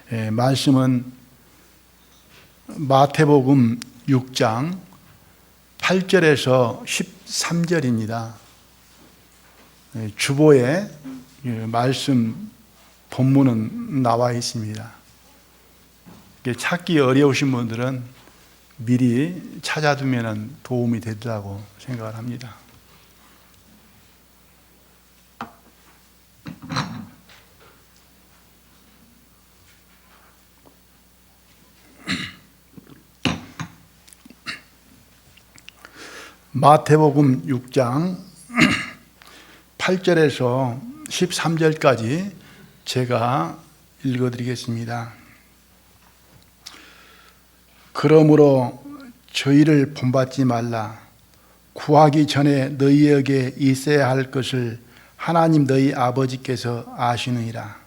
말씀은 마태복음 6장 8절에서 13절입니다. 주보에 말씀 본문은 나와 있습니다. 찾기 어려우신 분들은 미리 찾아두면 도움이 되리라고 생각을 합니다. 마태복음 6장 8절에서 13절까지 제가 읽어드리겠습니다. 그러므로 저희를 본받지 말라. 구하기 전에 너희에게 있어야 할 것을 하나님 너희 아버지께서 아시느니라.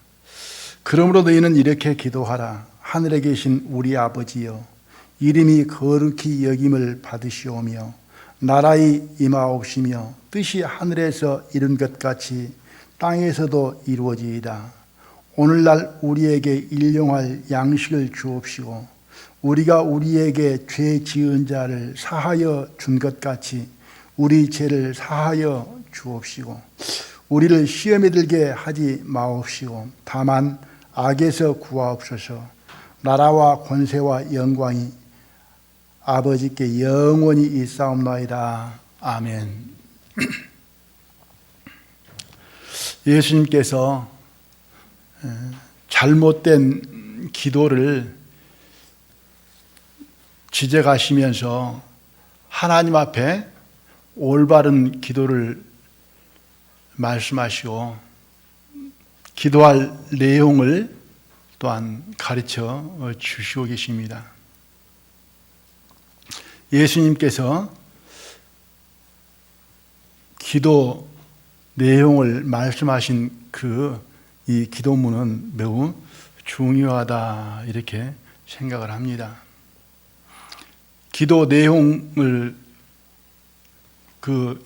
그러므로 너희는 이렇게 기도하라. 하늘에 계신 우리 아버지여, 이름이 거룩히 여김을 받으시오며 나라의 임하옵시며 뜻이 하늘에서 이룬 것 같이 땅에서도 이루어지이다. 오늘날 우리에게 일용할 양식을 주옵시고 우리가 우리에게 죄 지은 자를 사하여 준 것 같이 우리 죄를 사하여 주옵시고 우리를 시험에 들게 하지 마옵시고 다만 악에서 구하옵소서. 나라와 권세와 영광이 아버지께 영원히 있사옵나이다. 아멘. 예수님께서 잘못된 기도를 지적하시면서 하나님 앞에 올바른 기도를 말씀하시고 기도할 내용을 또한 가르쳐 주시고 계십니다. 예수님께서 기도 내용을 말씀하신 이 기도문은 매우 중요하다 이렇게 생각을 합니다. 기도 내용을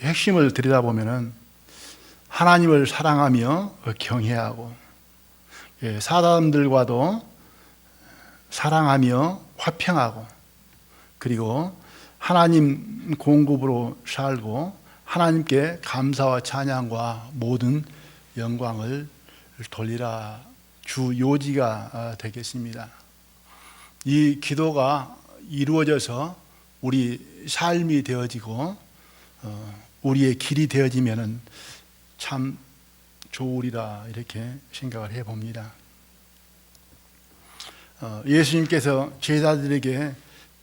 핵심을 들여다보면은 하나님을 사랑하며 경외하고 사람들과도 사랑하며 화평하고 그리고 하나님 공급으로 살고 하나님께 감사와 찬양과 모든 영광을 돌리라 주 요지가 되겠습니다. 이 기도가 이루어져서 우리 삶이 되어지고 우리의 길이 되어지면은 참 좋으리라 이렇게 생각을 해봅니다. 예수님께서 제자들에게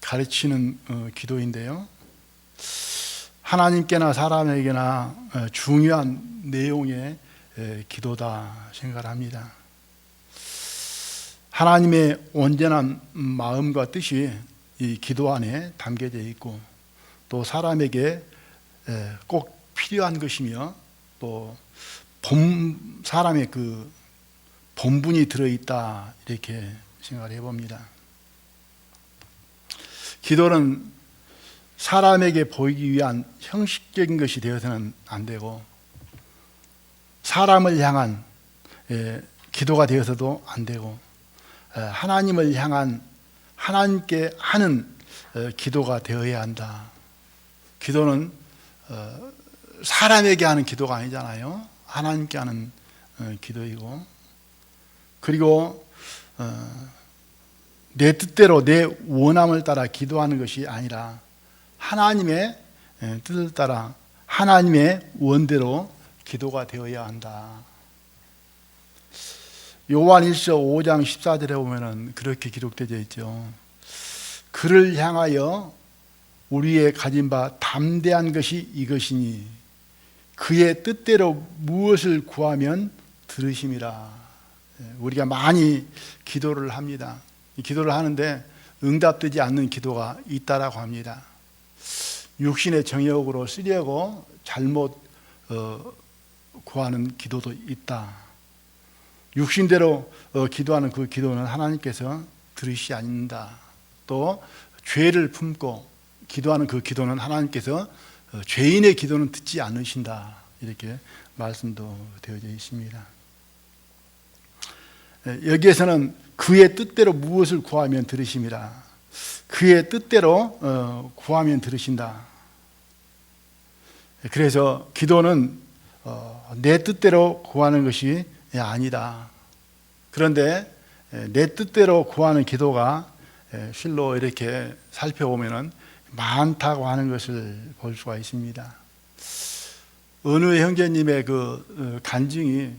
가르치는 기도인데요. 하나님께나 사람에게나 중요한 내용의 기도다 생각을 합니다. 하나님의 온전한 마음과 뜻이 이 기도 안에 담겨져 있고 또 사람에게 꼭 필요한 것이며 또 사람의 본분이 들어있다 이렇게 생각을 해봅니다. 기도는 사람에게 보이기 위한 형식적인 것이 되어서는 안 되고 사람을 향한 기도가 되어서도 안 되고 하나님을 향한 하나님께 하는 기도가 되어야 한다. 기도는 사람에게 하는 기도가 아니잖아요. 하나님께 하는 기도이고 그리고 내 뜻대로 내 원함을 따라 기도하는 것이 아니라 하나님의 뜻을 따라 하나님의 원대로 기도가 되어야 한다. 요한일서 5장 14절에 보면은 그렇게 기록되어 있죠. 그를 향하여 우리의 가진 바 담대한 것이 이것이니 그의 뜻대로 무엇을 구하면 들으심이라. 우리가 많이 기도를 합니다. 기도를 하는데 응답되지 않는 기도가 있다라고 합니다. 육신의 정욕으로 쓰려고 잘못 구하는 기도도 있다. 육신대로 기도하는 그 기도는 하나님께서 들으시지 않는다. 또 죄를 품고 기도하는 그 기도는 하나님께서 죄인의 기도는 듣지 않으신다. 이렇게 말씀도 되어져 있습니다. 여기에서는 그의 뜻대로 무엇을 구하면 들으심이라. 그의 뜻대로 구하면 들으신다. 그래서 기도는 내 뜻대로 구하는 것이 아니다. 그런데 내 뜻대로 구하는 기도가 실로 이렇게 살펴보면 많다고 하는 것을 볼 수가 있습니다. 어느 형제님의 그 간증이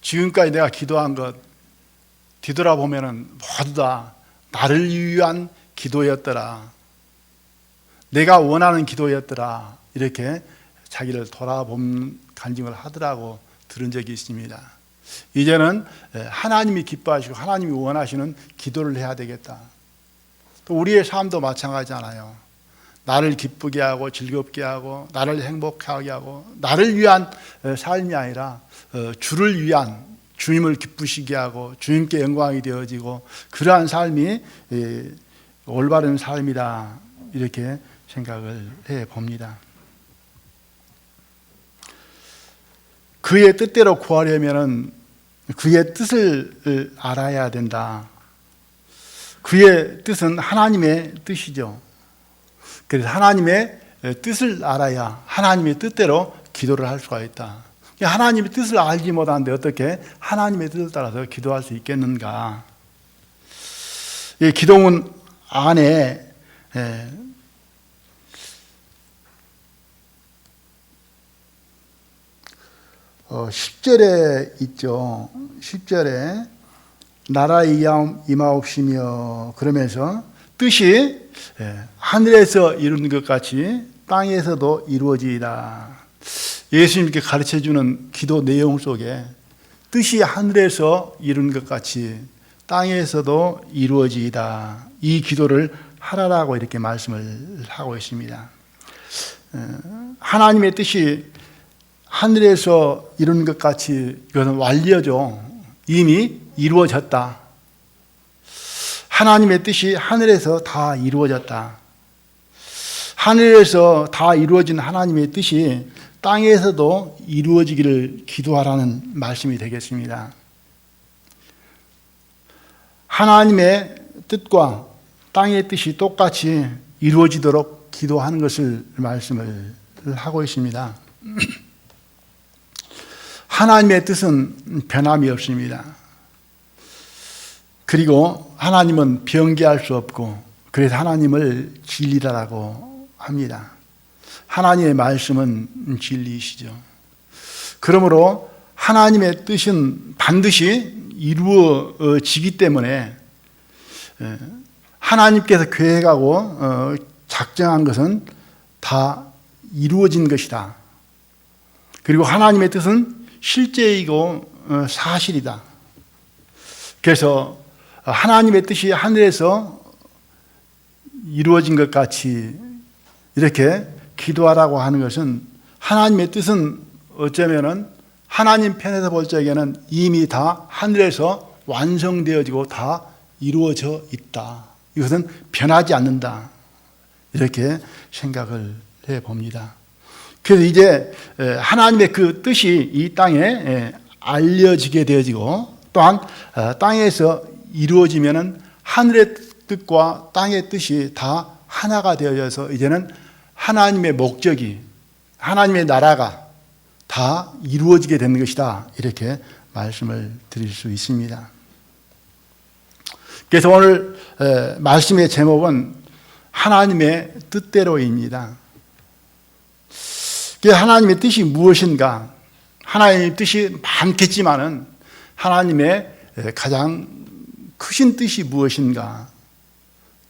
지금까지 내가 기도한 것 뒤돌아보면 모두 다 나를 위한 기도였더라. 내가 원하는 기도였더라. 이렇게 자기를 돌아본 간증을 하더라고 들은 적이 있습니다. 이제는 하나님이 기뻐하시고 하나님이 원하시는 기도를 해야 되겠다. 또 우리의 삶도 마찬가지잖아요. 나를 기쁘게 하고 즐겁게 하고 나를 행복하게 하고 나를 위한 삶이 아니라 주를 위한, 주님을 기쁘시게 하고 주님께 영광이 되어지고 그러한 삶이 올바른 삶이다. 이렇게 생각을 해봅니다. 그의 뜻대로 구하려면 그의 뜻을 알아야 된다. 그의 뜻은 하나님의 뜻이죠. 그래서 하나님의 뜻을 알아야 하나님의 뜻대로 기도를 할 수가 있다. 하나님의 뜻을 알지 못하는데 어떻게 하나님의 뜻을 따라서 기도할 수 있겠는가? 이 기도문 안에 10절에 있죠. 10절에 나라의 임하옵시며 그러면서 뜻이 하늘에서 이루는 것 같이 땅에서도 이루어지이다. 예수님께 가르쳐주는 기도 내용 속에 뜻이 하늘에서 이루는 것 같이 땅에서도 이루어지이다. 이 기도를 하라라고 이렇게 말씀을 하고 있습니다. 하나님의 뜻이 하늘에서 이루는 것 같이 이것은 완료죠. 이미 이루어졌다. 하나님의 뜻이 하늘에서 다 이루어졌다. 하늘에서 다 이루어진 하나님의 뜻이 땅에서도 이루어지기를 기도하라는 말씀이 되겠습니다. 하나님의 뜻과 땅의 뜻이 똑같이 이루어지도록 기도하는 것을 말씀을 하고 있습니다. 하나님의 뜻은 변함이 없습니다. 그리고 하나님은 변개할 수 없고 그래서 하나님을 진리라고 합니다. 하나님의 말씀은 진리이시죠. 그러므로 하나님의 뜻은 반드시 이루어지기 때문에 하나님께서 계획하고 작정한 것은 다 이루어진 것이다. 그리고 하나님의 뜻은 실제이고 사실이다. 그래서 하나님의 뜻이 하늘에서 이루어진 것 같이 이렇게 기도하라고 하는 것은 하나님의 뜻은 어쩌면은 하나님 편에서 볼 적에는 이미 다 하늘에서 완성되어지고 다 이루어져 있다. 이것은 변하지 않는다. 이렇게 생각을 해 봅니다. 그래서 이제 하나님의 그 뜻이 이 땅에 알려지게 되어지고 또한 땅에서 이루어지면은 하늘의 뜻과 땅의 뜻이 다 하나가 되어져서 이제는 하나님의 목적이 하나님의 나라가 다 이루어지게 되는 것이다. 이렇게 말씀을 드릴 수 있습니다. 그래서 오늘 말씀의 제목은 하나님의 뜻대로입니다. 하나님의 뜻이 무엇인가? 하나님의 뜻이 많겠지만은 하나님의 가장 크신 뜻이 무엇인가?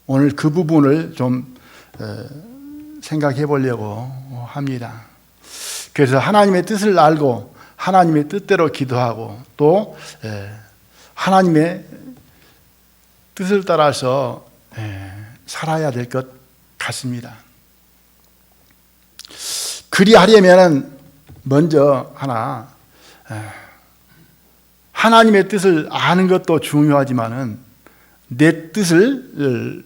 오늘 그 부분을 좀 생각해 보려고 합니다. 그래서 하나님의 뜻을 알고 하나님의 뜻대로 기도하고 또 하나님의 뜻을 따라서 살아야 될 것 같습니다. 그리하려면 먼저 하나님의 뜻을 아는 것도 중요하지만은 내 뜻을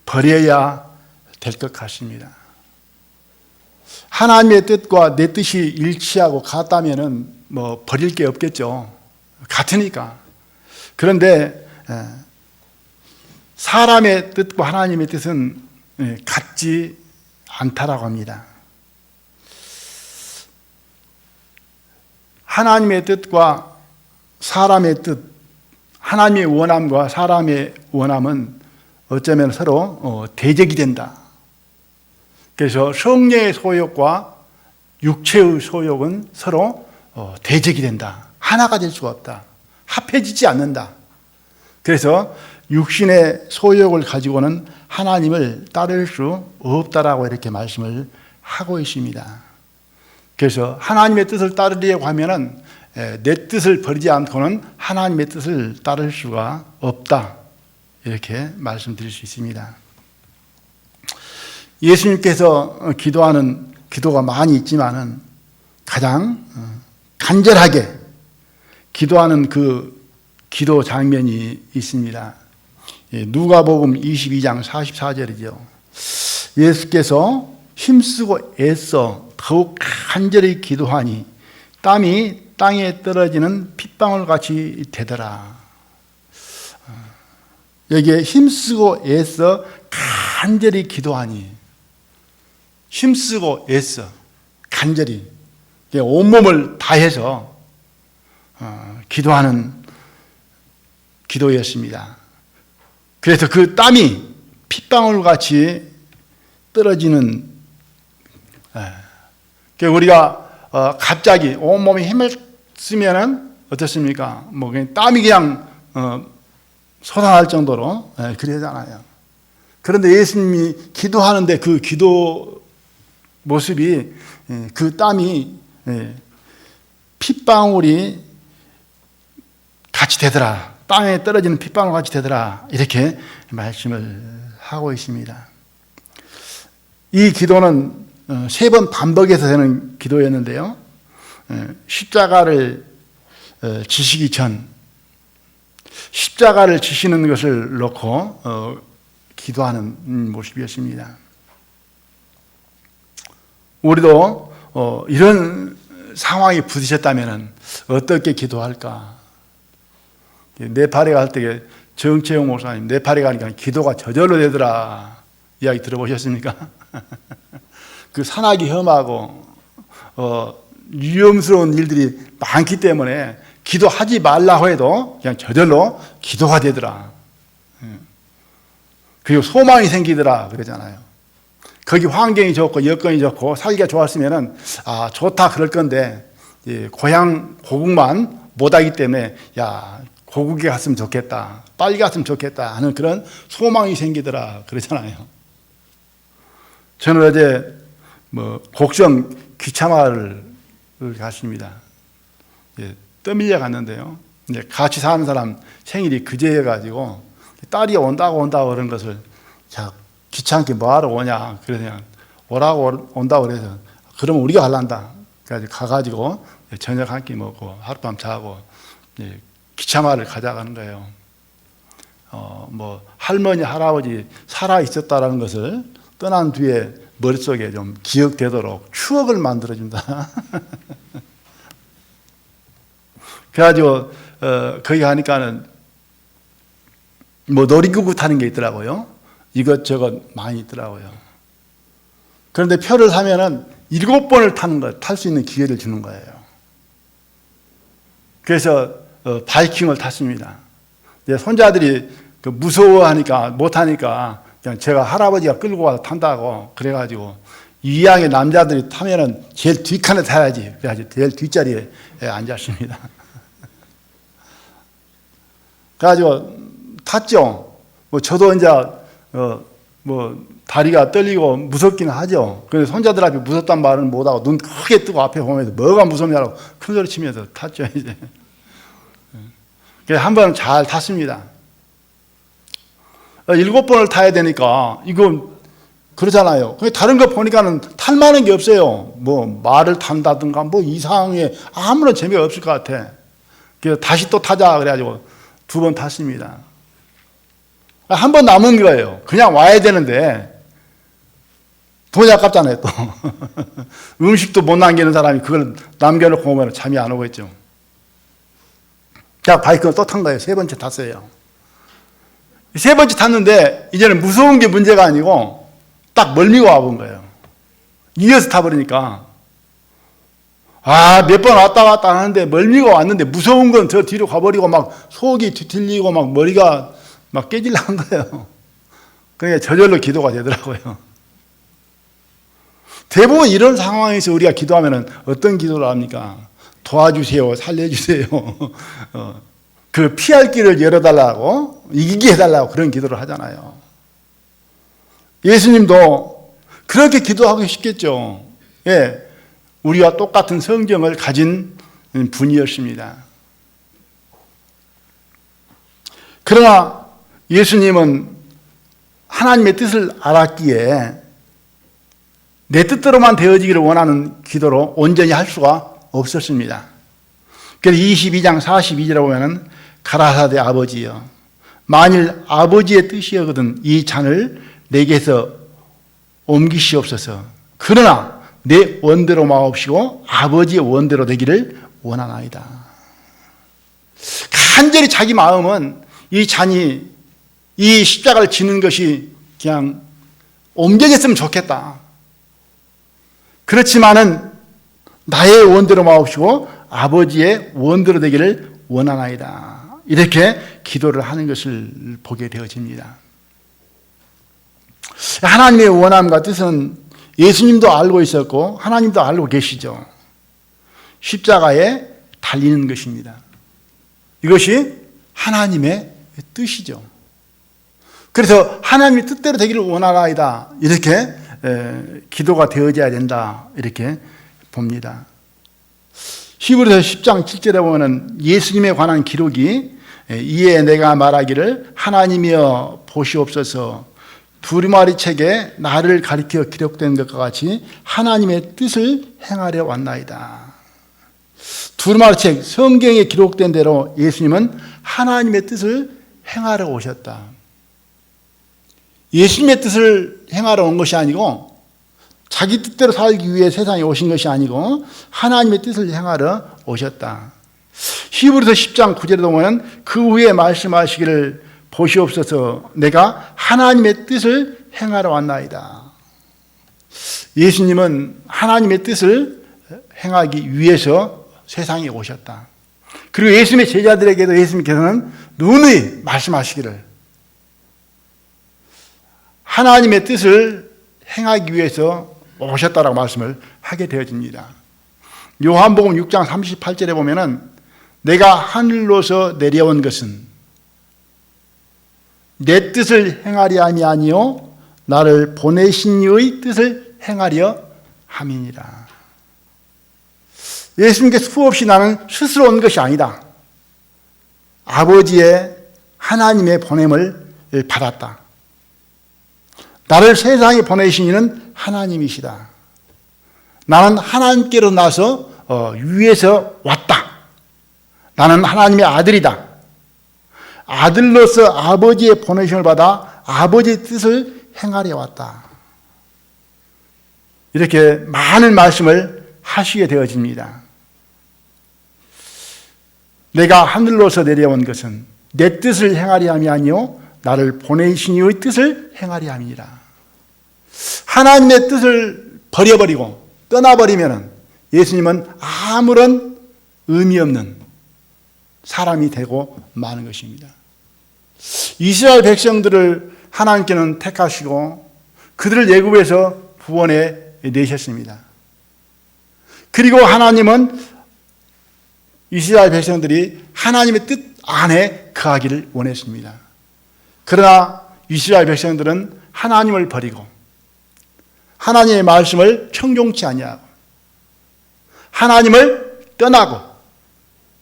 버려야 될 것 같습니다. 하나님의 뜻과 내 뜻이 일치하고 같다면은 뭐 버릴 게 없겠죠. 같으니까. 그런데 사람의 뜻과 하나님의 뜻은 같지 않다라고 합니다. 하나님의 뜻과 사람의 뜻, 하나님의 원함과 사람의 원함은 어쩌면 서로 대적이 된다. 그래서 성령의 소욕과 육체의 소욕은 서로 대적이 된다. 하나가 될 수가 없다. 합해지지 않는다. 그래서 육신의 소욕을 가지고는 하나님을 따를 수 없다라고 이렇게 말씀을 하고 있습니다. 그래서 하나님의 뜻을 따르려고 하면은 내 뜻을 버리지 않고는 하나님의 뜻을 따를 수가 없다. 이렇게 말씀드릴 수 있습니다. 예수님께서 기도하는 기도가 많이 있지만은 가장 간절하게 기도하는 그 기도 장면이 있습니다. 누가복음 22장 44절이죠. 예수께서 힘쓰고 애써 더욱 간절히 기도하니 땀이 땅에 떨어지는 핏방울같이 되더라. 여기에 힘쓰고 애써 간절히 기도하니, 힘쓰고 애써 간절히 온몸을 다해서 기도하는 기도였습니다. 그래서 그 땀이 핏방울같이 떨어지는, 우리가 갑자기 온몸에 힘을 쓰면은 어떻습니까? 뭐 그냥 땀이 그냥 솟아날 정도로 그러잖아요. 그런데 예수님이 기도하는데 그 기도 모습이 그 땀이 핏방울이 같이 되더라. 땅에 떨어지는 핏방울 같이 되더라. 이렇게 말씀을 하고 있습니다. 이 기도는 3번 반복해서 되는 기도였는데요. 십자가를 지시기 전, 십자가를 지시는 것을 놓고 기도하는 모습이었습니다. 우리도 이런 상황이 부딪혔다면 어떻게 기도할까? 네팔에 갈 때 정채용 목사님, 네팔에 가니까 기도가 저절로 되더라 이야기 들어보셨습니까? 그 산악이 험하고 위험스러운 일들이 많기 때문에 기도하지 말라고 해도 그냥 저절로 기도가 되더라. 그리고 소망이 생기더라 그러잖아요. 거기 환경이 좋고 여건이 좋고 살기가 좋았으면은 좋다 그럴 건데 고향 고국만 못하기 때문에 고국에 갔으면 좋겠다, 빨리 갔으면 좋겠다 하는 그런 소망이 생기더라 그러잖아요. 저는 어제 곡성 기차마을을 갔습니다. 떠밀려 갔는데요. 이제 같이 사는 사람 생일이 그제여가지고 딸이 온다고 그런 것을 귀찮게 뭐하러 오냐 그래서 오라고 온다고 그래서 그러면 우리가 갈란다. 그래가지고 가가지고 저녁 한 끼 먹고 하룻밤 자고 기차마을을 가져가는 거예요. 할머니 할아버지 살아 있었다라는 것을 떠난 뒤에 머릿속에 좀 기억되도록 추억을 만들어준다. 그래가지고 거기 가니까는 놀이기구 타는 게 있더라고요. 이것저것 많이 있더라고요. 그런데 표를 사면은 7번을 타는 거, 탈 수 있는 기회를 주는 거예요. 그래서 바이킹을 탔습니다. 손자들이 무서워하니까 못하니까 그냥 제가 할아버지가 끌고 와서 탄다고 그래가지고 이왕에 남자들이 타면은 제일 뒷칸에 타야지. 그래가지고 제일 뒷자리에 앉았습니다. 그래가지고 탔죠. 저도 이제 다리가 떨리고 무섭기는 하죠. 그래서 손자들 앞에 무섭단 말은 못하고 눈 크게 뜨고 앞에 보면서 뭐가 무섭냐고 큰 소리 치면서 탔죠 이제. 그래서 한 번 잘 탔습니다. 7번을 타야 되니까 이거 그러잖아요. 다른 거 보니까는 탈 만한 게 없어요. 말을 탄다든가 이상하게 아무런 재미가 없을 것 같아. 그래서 다시 또 타자 그래가지고 2번 탔습니다. 한 번 남은 거예요. 그냥 와야 되는데 돈이 아깝잖아요 또. 음식도 못 남기는 사람이 그걸 남겨놓고 오면 잠이 안 오겠죠. 제가 바이크를 또 탄 거예요. 세 번째 탔어요. 세 번째 탔는데 이제는 무서운 게 문제가 아니고 딱 멀미가 와본 거예요. 이어서 타버리니까 몇 번 왔다 갔다 하는데 멀미가 왔는데 무서운 건 저 뒤로 가버리고 막 속이 뒤틀리고 막 머리가 막 깨질라는 거예요. 그러니까 저절로 기도가 되더라고요. 대부분 이런 상황에서 우리가 기도하면 어떤 기도를 합니까? 도와주세요, 살려주세요. 그 피할 길을 열어달라고, 이기게 해달라고 그런 기도를 하잖아요. 예수님도 그렇게 기도하고 싶겠죠. 예, 우리와 똑같은 성경을 가진 분이었습니다. 그러나 예수님은 하나님의 뜻을 알았기에 내 뜻대로만 되어지기를 원하는 기도로 온전히 할 수가 없었습니다. 그래서 22장 42절에 보면은 가라사대 아버지여 만일 아버지의 뜻이거든 이 잔을 내게서 옮기시옵소서. 그러나 내 원대로 마옵시고 아버지의 원대로 되기를 원하나이다. 간절히 자기 마음은 이 잔이 이 십자가를 지는 것이 그냥 옮겨졌으면 좋겠다. 그렇지만은 나의 원대로 마옵시고 아버지의 원대로 되기를 원하나이다. 이렇게 기도를 하는 것을 보게 되어집니다. 하나님의 원함과 뜻은 예수님도 알고 있었고 하나님도 알고 계시죠. 십자가에 달리는 것입니다. 이것이 하나님의 뜻이죠. 그래서 하나님의 뜻대로 되기를 원하나이다. 이렇게 기도가 되어져야 된다. 이렇게 봅니다. 히브리서 10장 7절에 보면 예수님에 관한 기록이 이에 내가 말하기를 하나님이여 보시옵소서 두루마리 책에 나를 가리켜 기록된 것과 같이 하나님의 뜻을 행하려 왔나이다. 두루마리 책 성경에 기록된 대로 예수님은 하나님의 뜻을 행하러 오셨다. 예수님의 뜻을 행하러 온 것이 아니고 자기 뜻대로 살기 위해 세상에 오신 것이 아니고 하나님의 뜻을 행하러 오셨다. 히브리서 10장 9절에 보면 그 후에 말씀하시기를 보시옵소서 내가 하나님의 뜻을 행하러 왔나이다. 예수님은 하나님의 뜻을 행하기 위해서 세상에 오셨다. 그리고 예수님의 제자들에게도 예수님께서는 누누이 말씀하시기를 하나님의 뜻을 행하기 위해서 오셨다라고 말씀을 하게 되어집니다. 요한복음 6장 38절에 보면은 내가 하늘로서 내려온 것은 내 뜻을 행하려 함이 아니요 나를 보내신 이의 뜻을 행하려 함이니라. 예수님께서 수없이 나는 스스로 온 것이 아니다. 아버지의 하나님의 보냄을 받았다. 나를 세상에 보내신 이는 하나님이시다. 나는 하나님께로 나서 위에서 왔다. 나는 하나님의 아들이다. 아들로서 아버지의 보내심을 받아 아버지의 뜻을 행하려 왔다. 이렇게 많은 말씀을 하시게 되어집니다. 내가 하늘로서 내려온 것은 내 뜻을 행하려 함이 아니요 나를 보내신 이의 뜻을 행하려 함이니라. 하나님의 뜻을 버려버리고 떠나버리면 예수님은 아무런 의미 없는 사람이 되고 마는 것입니다. 이스라엘 백성들을 하나님께는 택하시고 그들을 애굽에서 구원해 내셨습니다. 그리고 하나님은 이스라엘 백성들이 하나님의 뜻 안에 거하기를 원했습니다. 그러나 이스라엘 백성들은 하나님을 버리고 하나님의 말씀을 청종치 아니하고 하나님을 떠나고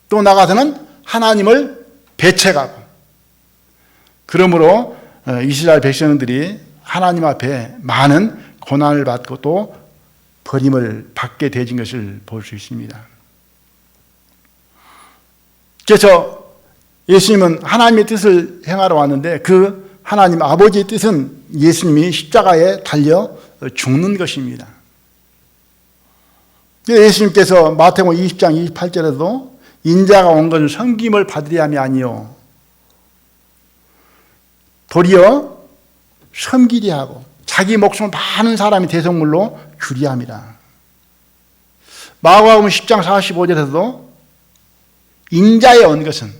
또 나가서는 하나님을 배척하고 그러므로 이스라엘 백성들이 하나님 앞에 많은 고난을 받고 또 버림을 받게 되진 것을 볼 수 있습니다. 그래서 예수님은 하나님의 뜻을 행하러 왔는데 그 하나님 아버지의 뜻은 예수님이 십자가에 달려 죽는 것입니다. 예수님께서 마태복음 20장 28절에도 인자가 온 것은 섬김을 받으려 함이 아니요 도리어 섬기려 하고 자기 목숨을 많은 사람이 대속물로 주려 함이라. 마가복음 10장 45절에서도 인자에 온 것은,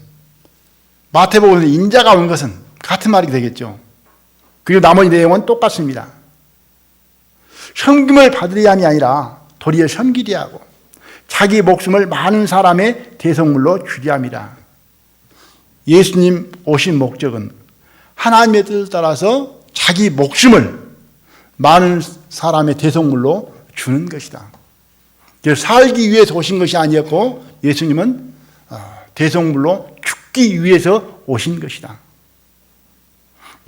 마태복음에서 인자가 온 것은 같은 말이 되겠죠. 그리고 나머지 내용은 똑같습니다. 섬김을 받으려 함이 아니라 도리어 섬기려 하고 자기 목숨을 많은 사람의 대속물로 주려 함이라. 예수님 오신 목적은 하나님의 뜻을 따라서 자기 목숨을 많은 사람의 대속물로 주는 것이다. 살기 위해서 오신 것이 아니었고 예수님은 대속물로 죽기 위해서 오신 것이다.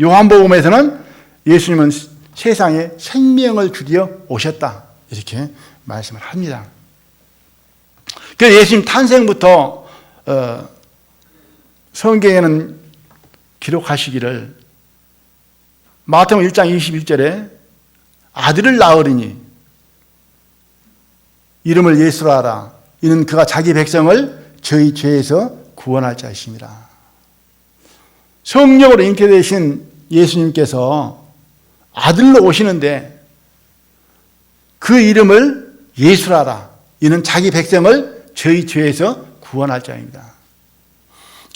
요한복음에서는 예수님은 세상에 생명을 주려 오셨다, 이렇게 말씀을 합니다. 그래서 예수님 탄생부터 성경에는 기록하시기를 마태복음 1장 21절에 아들을 낳으리니 이름을 예수로 하라. 이는 그가 자기 백성을 저희 죄에서 구원할 자이심이라. 성령으로 잉태되신 예수님께서 아들로 오시는데 그 이름을 예수로 하라. 이는 자기 백성을 저희 죄에서 구원할 자입니다.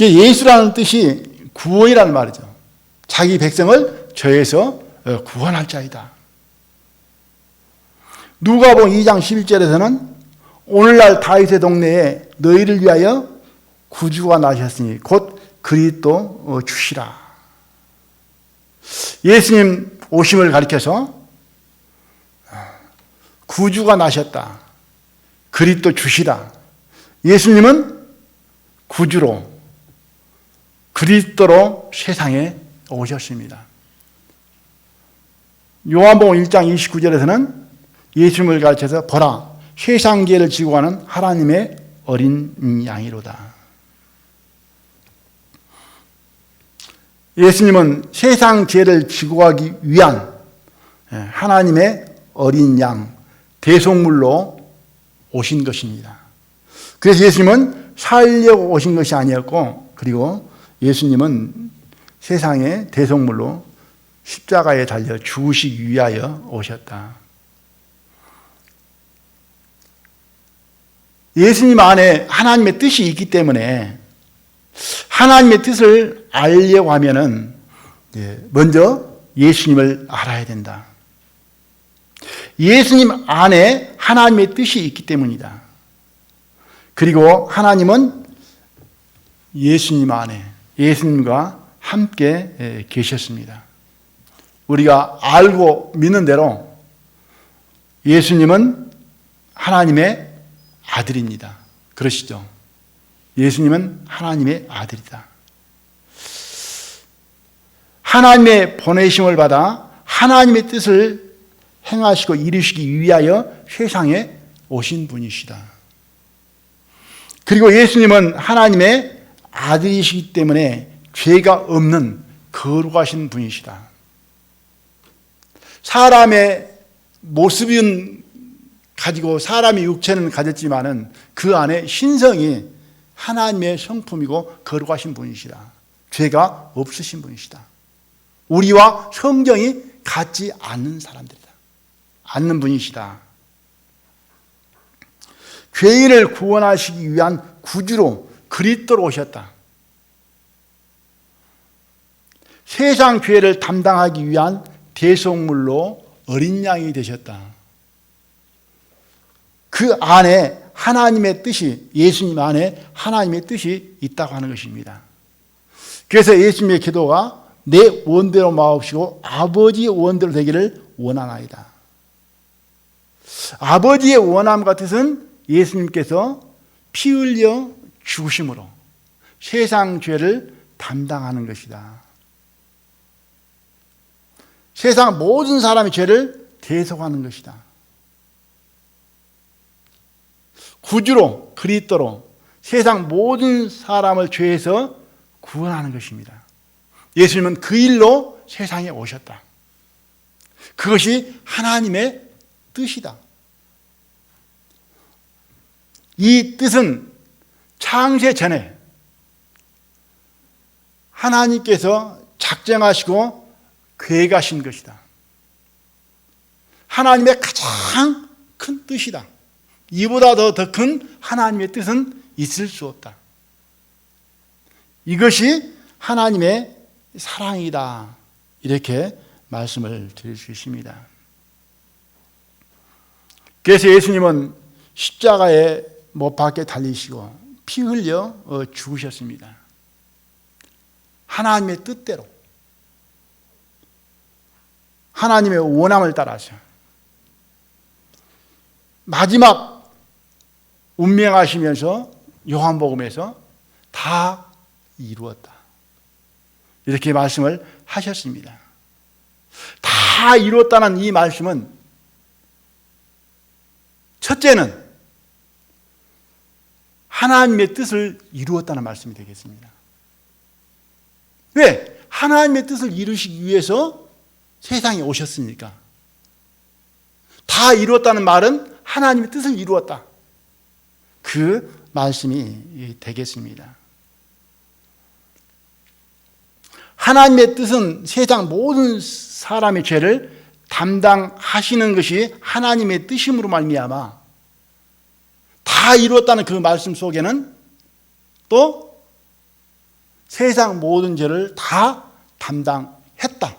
예수라는 뜻이 구원이라는 말이죠. 자기 백성을 죄에서 구원할 자이다. 누가복음 2장 11절에서는 오늘날 다윗의 동네에 너희를 위하여 구주가 나셨으니 곧 그리스도 주시라. 예수님 오심을 가리켜서 구주가 나셨다, 그리스도 주시라. 예수님은 구주로 그리스도로 세상에 오셨습니다. 요한복음 1장 29절에서는 예수님을 가르쳐서 보라, 세상 죄를 지고 가는 하나님의 어린 양이로다. 예수님은 세상 죄를 지고 가기 위한 하나님의 어린 양, 대속물로 오신 것입니다. 그래서 예수님은 살려고 오신 것이 아니었고, 그리고 예수님은 세상의 대속물로 십자가에 달려 죽으시기 위하여 오셨다. 예수님 안에 하나님의 뜻이 있기 때문에 하나님의 뜻을 알려고 하면은 먼저 예수님을 알아야 된다. 예수님 안에 하나님의 뜻이 있기 때문이다. 그리고 하나님은 예수님 안에, 예수님과 함께 계셨습니다. 우리가 알고 믿는 대로 예수님은 하나님의 아들입니다. 그러시죠? 예수님은 하나님의 아들이다. 하나님의 보내심을 받아 하나님의 뜻을 행하시고 이루시기 위하여 세상에 오신 분이시다. 그리고 예수님은 하나님의 아들이시기 때문에 죄가 없는 거룩하신 분이시다. 사람의 모습은 가지고 사람의 육체는 가졌지만은 그 안에 신성이 하나님의 성품이고 거룩하신 분이시다. 죄가 없으신 분이시다. 우리와 성정이 같지 않는 사람들이다. 않는 분이시다. 죄인을 구원하시기 위한 구주로 그리스도로 오셨다. 세상 죄를 담당하기 위한 대속물로 어린 양이 되셨다. 그 안에 하나님의 뜻이, 예수님 안에 하나님의 뜻이 있다고 하는 것입니다. 그래서 예수님의 기도가 내 원대로 마옵시고 아버지의 원대로 되기를 원하나이다. 아버지의 원함과 뜻은 예수님께서 피 흘려 죽으심으로 세상 죄를 담당하는 것이다. 세상 모든 사람의 죄를 대속하는 것이다. 구주로 그리스도로 세상 모든 사람을 죄에서 구원하는 것입니다. 예수님은 그 일로 세상에 오셨다. 그것이 하나님의 뜻이다. 이 뜻은 창세 전에 하나님께서 작정하시고 계획하신 것이다. 하나님의 가장 큰 뜻이다. 이보다 더 큰 하나님의 뜻은 있을 수 없다. 이것이 하나님의 사랑이다. 이렇게 말씀을 드릴 수 있습니다. 그래서 예수님은 십자가에 못 박혀 달리시고 피 흘려 죽으셨습니다. 하나님의 뜻대로, 하나님의 원함을 따라서 마지막 운명하시면서 요한복음에서 다 이루었다. 이렇게 말씀을 하셨습니다. 다 이루었다는 이 말씀은 첫째는 하나님의 뜻을 이루었다는 말씀이 되겠습니다. 왜? 하나님의 뜻을 이루시기 위해서 세상에 오셨으니까. 다 이루었다는 말은 하나님의 뜻을 이루었다. 그 말씀이 되겠습니다. 하나님의 뜻은 세상 모든 사람의 죄를 담당하시는 것이 하나님의 뜻임으로 말미암아 다 이루었다는 그 말씀 속에는 또 세상 모든 죄를 다 담당했다.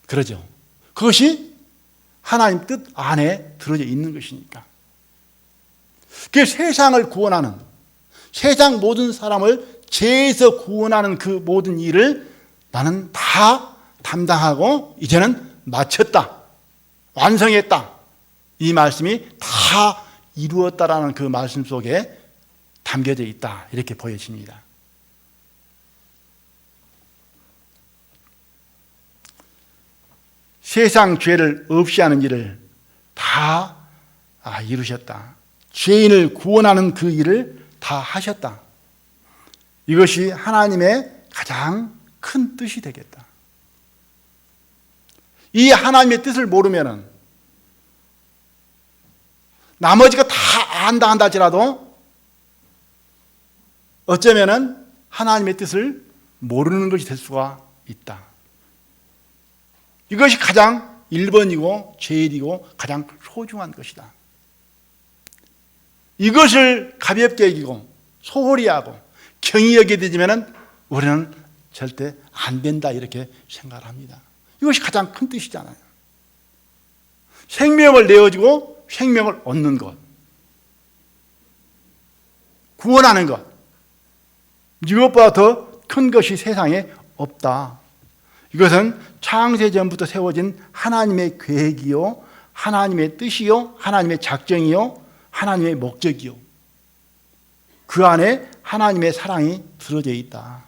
그러죠. 그것이 하나님 뜻 안에 들어져 있는 것이니까. 그 세상을 구원하는, 세상 모든 사람을 죄에서 구원하는 그 모든 일을 나는 다 담당하고 이제는 마쳤다, 완성했다. 이 말씀이 다 이루었다라는 그 말씀 속에 담겨져 있다. 이렇게 보여집니다. 세상 죄를 없이 하는 일을 다 이루셨다. 죄인을 구원하는 그 일을 다 하셨다. 이것이 하나님의 가장 큰 뜻이 되겠다. 이 하나님의 뜻을 모르면은 나머지가 다 안다 한다 할지라도 어쩌면은 하나님의 뜻을 모르는 것이 될 수가 있다. 이것이 가장 1번이고 제일이고 가장 소중한 것이다. 이것을 가볍게 여기고 소홀히 하고 경히 여기게 되지면은 우리는 절대 안 된다 이렇게 생각을 합니다. 이것이 가장 큰 뜻이잖아요. 생명을 내어주고 생명을 얻는 것, 구원하는 것, 이것보다 더 큰 것이 세상에 없다. 이것은 창세전부터 세워진 하나님의 계획이요, 하나님의 뜻이요, 하나님의 작정이요, 하나님의 목적이요, 그 안에 하나님의 사랑이 들어져 있다.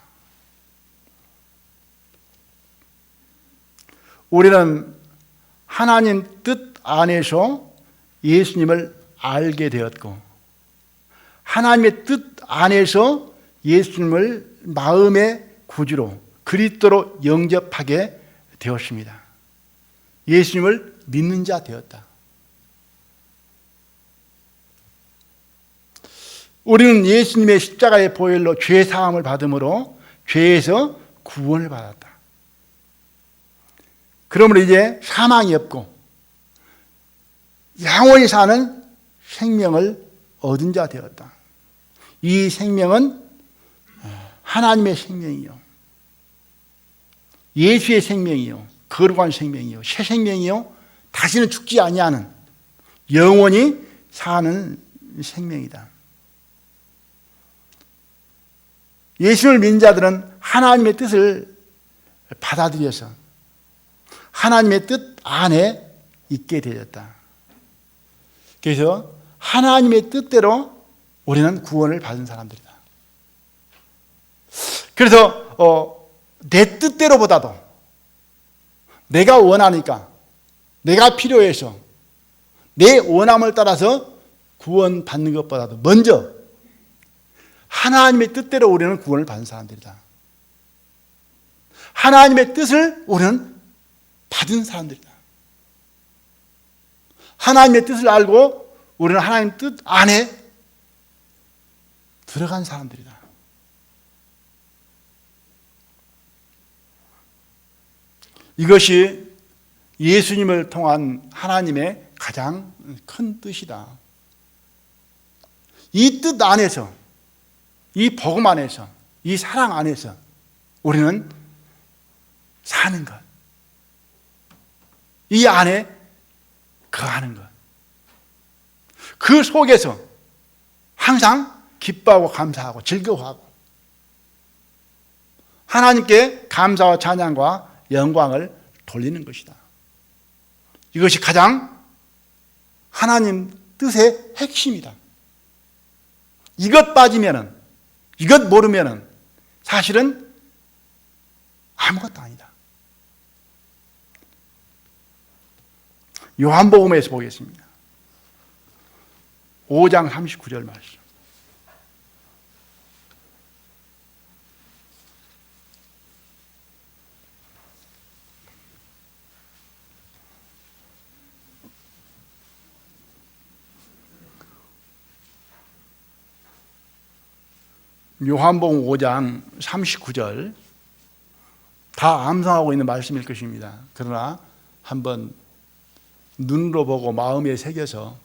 우리는 하나님 뜻 안에서 예수님을 알게 되었고, 하나님의 뜻 안에서 예수님을 마음의 구주로 그리스도로 영접하게 되었습니다. 예수님을 믿는 자 되었다. 우리는 예수님의 십자가의 보혈로 죄 사함을 받음으로 죄에서 구원을 받았다. 그러므로 이제 사망이 없고 영원히 사는 생명을 얻은 자 되었다. 이 생명은 하나님의 생명이요, 예수의 생명이요, 거룩한 생명이요, 새 생명이요, 다시는 죽지 아니하는 영원히 사는 생명이다. 예수를 믿는 자들은 하나님의 뜻을 받아들여서 하나님의 뜻 안에 있게 되었다. 그래서 하나님의 뜻대로 우리는 구원을 받은 사람들이다. 그래서 내 뜻대로보다도 내가 원하니까, 내가 필요해서 내 원함을 따라서 구원받는 것보다도 먼저 하나님의 뜻대로 우리는 구원을 받은 사람들이다. 하나님의 뜻을 우리는 받은 사람들이다. 하나님의 뜻을 알고 우리는 하나님 뜻 안에 들어간 사람들이다. 이것이 예수님을 통한 하나님의 가장 큰 뜻이다. 이 뜻 안에서, 이 복음 안에서, 이 사랑 안에서 우리는 사는 것. 이 안에 거하는 것. 그 속에서 항상 기뻐하고 감사하고 즐거워하고 하나님께 감사와 찬양과 영광을 돌리는 것이다. 이것이 가장 하나님 뜻의 핵심이다. 이것 빠지면은, 이것 모르면은 사실은 아무것도 아니다. 요한복음에서 보겠습니다. 5장 39절 말씀. 요한복음 5장 39절 다 암송하고 있는 말씀일 것입니다. 그러나 한번 눈으로 보고 마음에 새겨서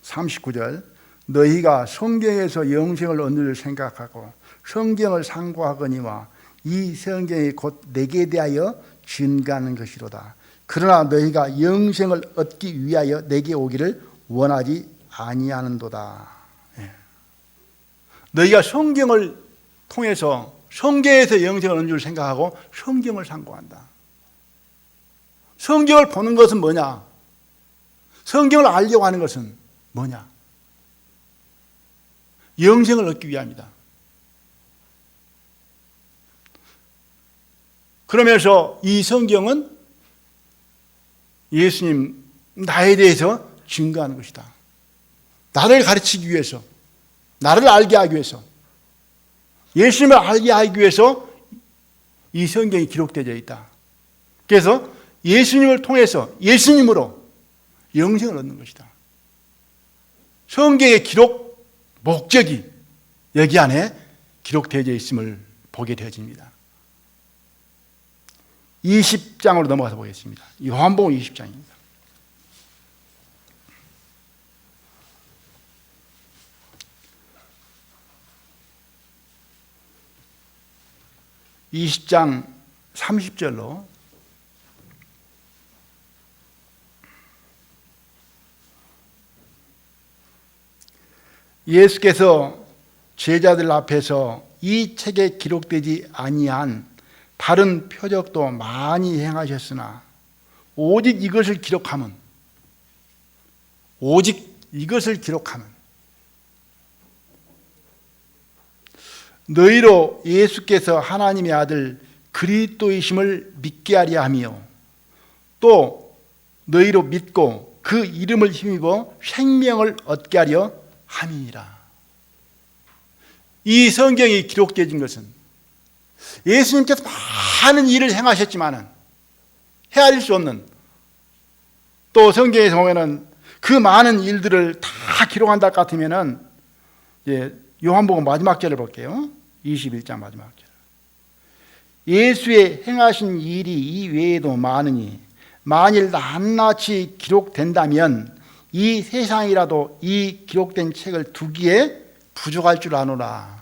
39절 너희가 성경에서 영생을 얻는 줄 생각하고 성경을 상고하거니와 이 성경이 곧 내게 대하여 증거하는 것이로다. 그러나 너희가 영생을 얻기 위하여 내게 오기를 원하지 아니하는도다. 너희가 성경을 통해서 성경에서 영생을 얻는 줄 생각하고 성경을 상고한다. 성경을 보는 것은 뭐냐? 성경을 알려고 하는 것은 뭐냐? 영생을 얻기 위함이다. 그러면서 이 성경은 예수님 나에 대해서 증거하는 것이다. 나를 가르치기 위해서, 나를 알게 하기 위해서, 예수님을 알게 하기 위해서 이 성경이 기록되어 있다. 그래서 예수님을 통해서 예수님으로 영생을 얻는 것이다. 성경의 기록 목적이 여기 안에 기록되어 있음을 보게 되어집니다. 20장으로 넘어가서 보겠습니다. 요한복음 20장입니다. (20장) 30절로 예수께서 제자들 앞에서 이 책에 기록되지 아니한 다른 표적도 많이 행하셨으나 오직 이것을 기록하면 너희로 예수께서 하나님의 아들 그리스도이심을 믿게 하려 하며 또 너희로 믿고 그 이름을 힘입어 생명을 얻게 하려 함이니라. 이 성경이 기록되어진 것은 예수님께서 많은 일을 행하셨지만은 헤아릴 수 없는, 또 성경에서 보면은 그 많은 일들을 다 기록한다 같으면은 요한복음 마지막 절을 볼게요. 21장 마지막 절. 예수의 행하신 일이 이 외에도 많으니 만일 낱낱이 기록된다면 이 세상이라도 이 기록된 책을 두기에 부족할 줄 아노라.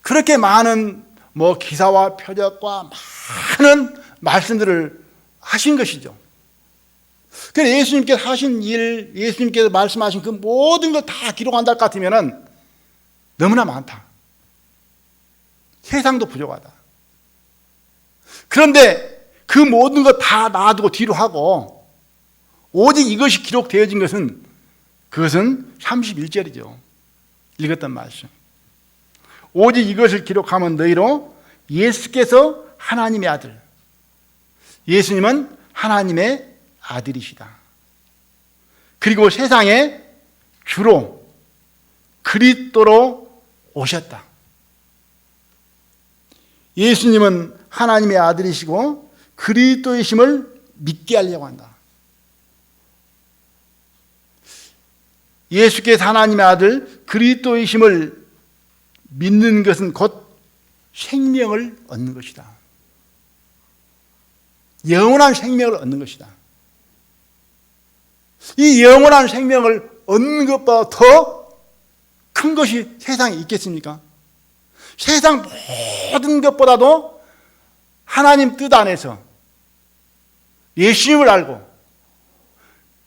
그렇게 많은 기사와 표적과 많은 말씀들을 하신 것이죠. 그래서 예수님께서 하신 일, 예수님께서 말씀하신 그 모든 걸 다 기록한다 같으면 너무나 많다. 세상도 부족하다. 그런데 그 모든 것 다 놔두고 뒤로 하고 오직 이것이 기록되어진 것은 그것은 31절이죠. 읽었던 말씀. 오직 이것을 기록하면 너희로 예수께서 하나님의 아들, 예수님은 하나님의 아들이시다. 그리고 세상에 주로 그리스도로 오셨다. 예수님은 하나님의 아들이시고 그리스도이심을 믿게 하려고 한다. 예수께서 하나님의 아들 그리스도이심을 믿는 것은 곧 생명을 얻는 것이다. 영원한 생명을 얻는 것이다. 이 영원한 생명을 얻는 것보다 더 큰 것이 세상에 있겠습니까? 세상 모든 것보다도 하나님 뜻 안에서 예수님을 알고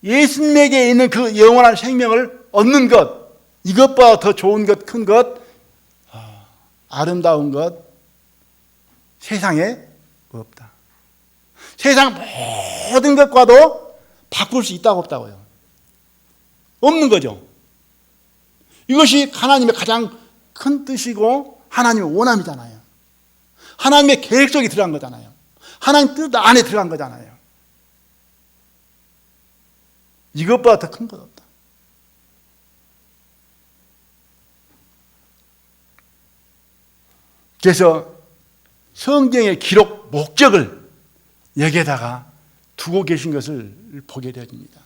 예수님에게 있는 그 영원한 생명을 얻는 것, 이것보다 더 좋은 것, 큰 것, 아름다운 것 세상에 없다. 세상 모든 것과도 바꿀 수 있다고 없다고요? 없는 거죠. 이것이 하나님의 가장 큰 뜻이고 하나님의 원함이잖아요. 하나님의 계획 속에 들어간 거잖아요. 하나님 뜻 안에 들어간 거잖아요. 이것보다 더 큰 것 없다. 그래서 성경의 기록 목적을 여기에다가 두고 계신 것을 보게 되어집니다.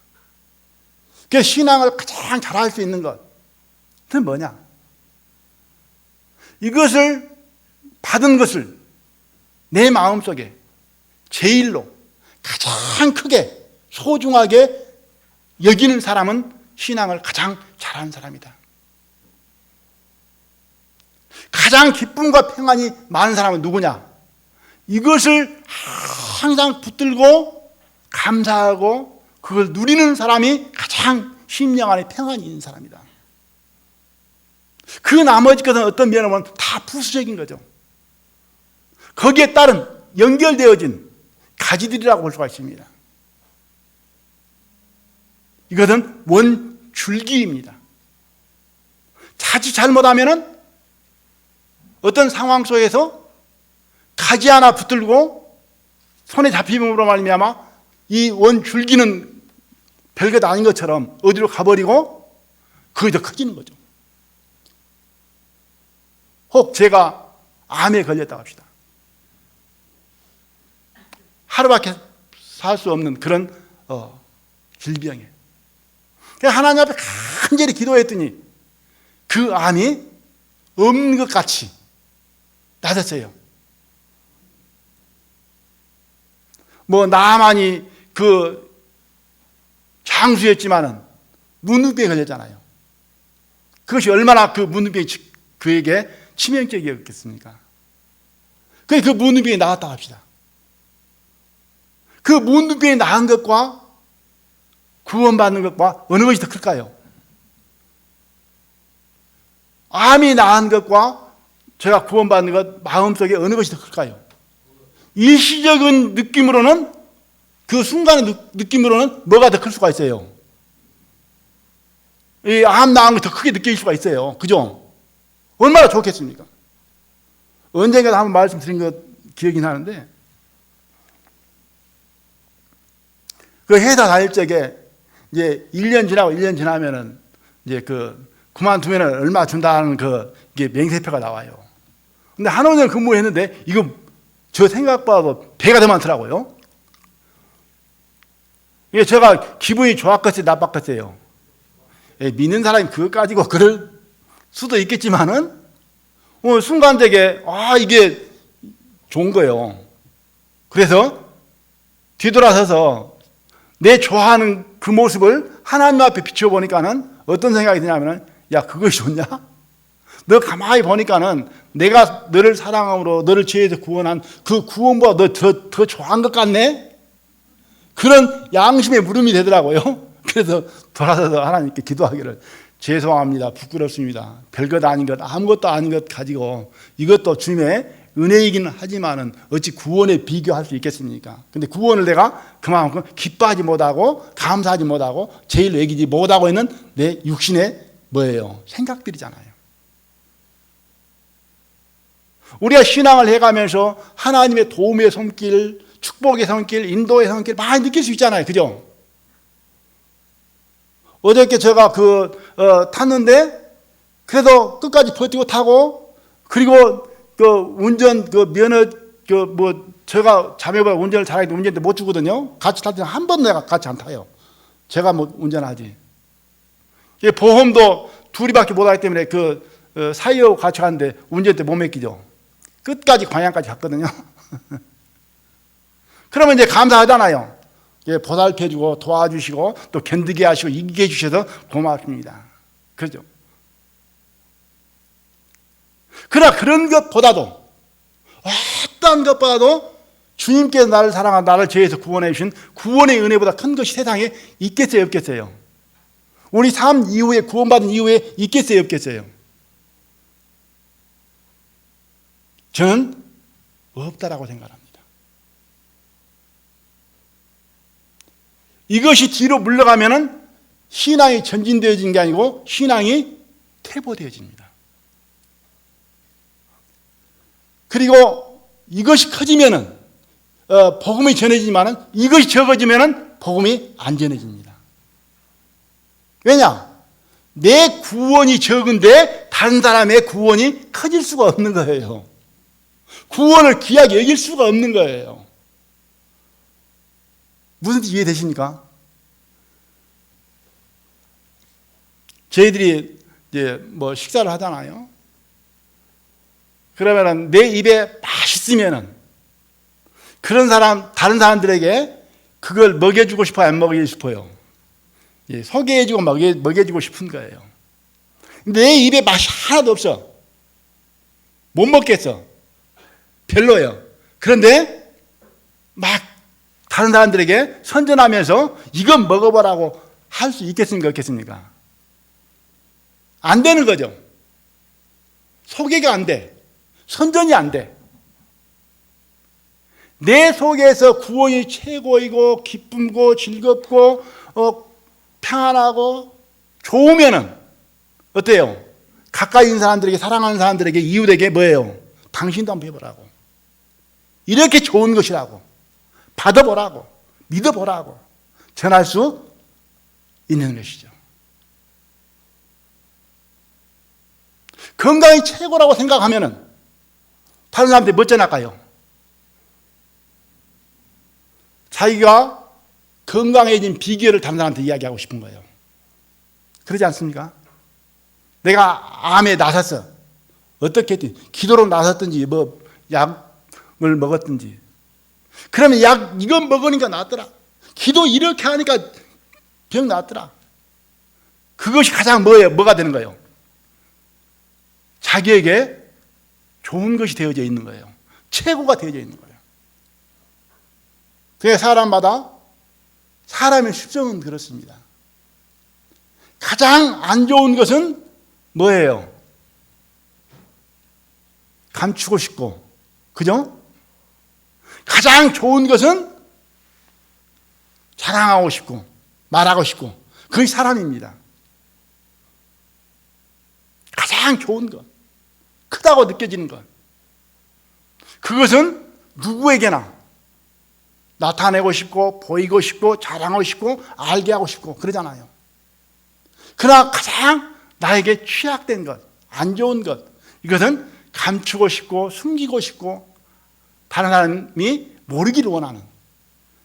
그래서 신앙을 가장 잘할 수 있는 것은 뭐냐? 이것을 받은 것을 내 마음속에 제일로 가장 크게 소중하게 여기는 사람은 신앙을 가장 잘하는 사람이다. 가장 기쁨과 평안이 많은 사람은 누구냐? 이것을 항상 붙들고 감사하고 그걸 누리는 사람이 가장 심령 안에 평안이 있는 사람이다. 그 나머지 것은 어떤 면을 보면 다 부수적인 거죠. 거기에 따른 연결되어진 가지들이라고 볼 수가 있습니다. 이것은 원줄기입니다. 자칫 잘못하면은 어떤 상황 속에서 가지 하나 붙들고 손에 잡힘으로 말미암아 이 원줄기는 별것 아닌 것처럼 어디로 가버리고 그게 더 커지는 거죠. 혹 제가 암에 걸렸다고 합시다. 하루밖에 살 수 없는 그런 질병에 하나님 앞에 간절히 기도했더니 그 암이 없는 것 같이 나았어요. 뭐 나만이 그 장수였지만은 문둥병에 걸렸잖아요. 그것이 얼마나 그 문둥병이 그에게 치명적이었겠습니까? 그 문둥병이 나았다고 합시다. 그 문둥병이 나은 것과 구원받는 것과 어느 것이 더 클까요? 암이 나은 것과 제가 구원받는 것 마음속에 어느 것이 더 클까요? 일시적인 느낌으로는 그 순간의 느낌으로는 뭐가 더 클 수가 있어요? 이 암 나은 게 더 크게 느낄 수가 있어요. 그죠? 얼마나 좋겠습니까? 언젠가 한번 말씀드린 것 기억이 나는데 그 회사 다닐 적에 이제 1년 지나면은 이제 그만두면은 얼마 준다는 이게 명세표가 나와요. 근데 한 5년 근무했는데 이거 저 생각보다도 배가 더 많더라고요. 이게 제가 기분이 좋았겠어요, 나빴겠어요? 믿는 사람이 그것 가지고 그럴 수도 있겠지만은 순간되게 이게 좋은 거예요. 그래서 뒤돌아서서 내 좋아하는 그 모습을 하나님 앞에 비춰보니까는 어떤 생각이 드냐면은 야 그것이 좋냐? 너 가만히 보니까는 내가 너를 사랑함으로 너를 죄에서 구원한 그 구원보다 너 더 좋아한 것 같네? 그런 양심의 물음이 되더라고요. 그래서 돌아서서 하나님께 기도하기를 죄송합니다. 부끄럽습니다. 별것 아닌 것 아무것도 아닌 것 가지고 이것도 주님의 은혜이기는 하지만은 어찌 구원에 비교할 수 있겠습니까? 근데 구원을 내가 그만큼 기뻐하지 못하고 감사하지 못하고 제일 여기지 못하고 있는 내 육신의 뭐예요? 생각들이잖아요. 우리가 신앙을 해가면서 하나님의 도움의 손길, 축복의 손길, 인도의 손길 많이 느낄 수 있잖아요. 그죠? 어저께 제가 탔는데 그래도 끝까지 버티고 타고 그리고 운전 면허 제가 자매보다 운전을 잘하기 운전대 못 주거든요. 같이 탈 때는 한 번도 내가 같이 안 타요. 제가 뭐 운전하지. 보험도 둘이밖에 못하기 때문에 사이하고 같이 가는데 운전대 못 맡기죠. 끝까지 광양까지 갔거든요. 그러면 이제 감사하잖아요. 보살펴주고 도와주시고 또 견디게 하시고 이기게 해주셔서 고맙습니다. 그렇죠? 그러나 그런 것보다도 어떤 것보다도 주님께서 나를 사랑하고 나를 죄에서 구원해 주신 구원의 은혜보다 큰 것이 세상에 있겠어요, 없겠어요? 우리 삶 이후에 구원받은 이후에 있겠어요, 없겠어요? 저는 없다라고 생각합니다. 이것이 뒤로 물러가면은 신앙이 전진되어진 게 아니고 신앙이 퇴보되어집니다. 그리고 이것이 커지면은 복음이 전해지지만은 이것이 적어지면은 복음이 안 전해집니다. 왜냐? 내 구원이 적은데 다른 사람의 구원이 커질 수가 없는 거예요. 구원을 귀하게 여길 수가 없는 거예요. 무슨 뜻 이해되십니까? 저희들이 이제 식사를 하잖아요. 그러면은 내 입에 맛있으면은 그런 사람, 다른 사람들에게 그걸 먹여주고 싶어요, 안 먹여주고 싶어요? 소개해주고 먹여주고 싶은 거예요. 내 입에 맛이 하나도 없어. 못 먹겠어. 별로예요. 그런데 막 다른 사람들에게 선전하면서 이건 먹어보라고 할 수 있겠습니까? 없겠습니까? 안 되는 거죠. 소개가 안 돼. 선전이 안 돼. 내 속에서 구원이 최고이고 기쁨고 즐겁고 평안하고 좋으면은 어때요? 가까이 있는 사람들에게, 사랑하는 사람들에게, 이웃에게 뭐예요? 당신도 한번 해보라고. 이렇게 좋은 것이라고. 받아보라고. 믿어보라고. 전할 수 있는 것이죠. 건강이 최고라고 생각하면은 다른 사람들이 뭐 전할까요? 자기가 건강해진 비결을 다른 사람한테 이야기하고 싶은 거예요. 그러지 않습니까? 내가 암에 나섰어. 어떻게 했든지, 기도로 나섰든지, 약을 먹었든지. 그러면 이건 먹으니까 낫더라. 기도 이렇게 하니까 병 낫더라. 그것이 가장 뭐가 되는 거예요? 자기에게 좋은 것이 되어져 있는 거예요. 최고가 되어져 있는 거예요. 그래서 사람마다 사람의 습성은 그렇습니다. 가장 안 좋은 것은 뭐예요? 감추고 싶고, 그죠? 가장 좋은 것은 자랑하고 싶고, 말하고 싶고, 그게 사람입니다. 가장 좋은 것, 크다고 느껴지는 것, 그것은 누구에게나 나타내고 싶고, 보이고 싶고, 자랑하고 싶고, 알게 하고 싶고, 그러잖아요. 그러나 가장 나에게 취약된 것, 안 좋은 것, 이것은 감추고 싶고, 숨기고 싶고, 다른 사람이 모르기를 원하는,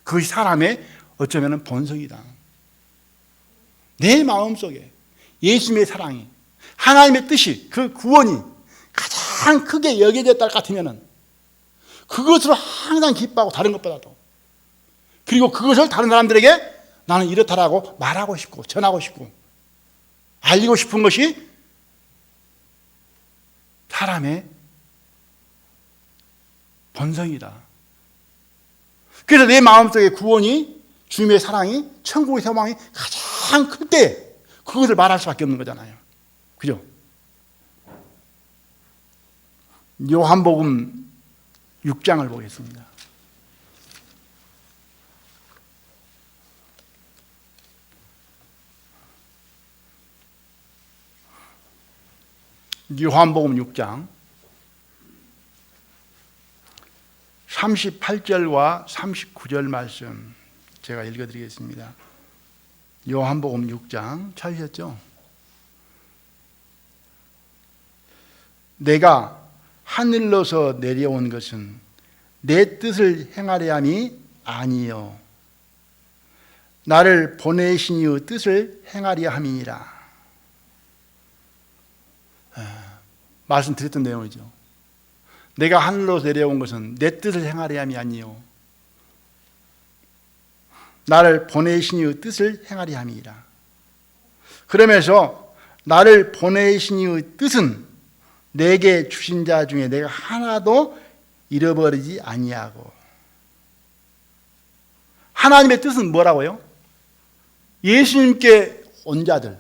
그것이 사람의 어쩌면 본성이다. 내 마음속에 예수님의 사랑이, 하나님의 뜻이, 그 구원이 가장 크게 여겨졌다 같으면 그것으로 항상 기뻐하고, 다른 것보다도. 그리고 그것을 다른 사람들에게 나는 이렇다라고 말하고 싶고, 전하고 싶고, 알리고 싶은 것이 사람의 본성이다. 그래서 내 마음속에 구원이, 주님의 사랑이, 천국의 소망이 가장 클 때 그것을 말할 수밖에 없는 거잖아요. 그죠? 요한복음 6장을 보겠습니다. 요한복음 6장 38절과 39절 말씀 제가 읽어드리겠습니다. 요한복음 6장 찾으셨죠? 내가 하늘로서 내려온 것은 내 뜻을 행하려 함이 아니요 나를 보내신 이의 뜻을 행하려 함이니라. 말씀드렸던 내용이죠. 내가 하늘로 내려온 것은 내 뜻을 행하려 함이 아니요 나를 보내신 이의 뜻을 행하려 함이라. 그러면서 나를 보내신 이의 뜻은 내게 주신 자 중에 내가 하나도 잃어버리지 아니하고. 하나님의 뜻은 뭐라고요? 예수님께 온 자들,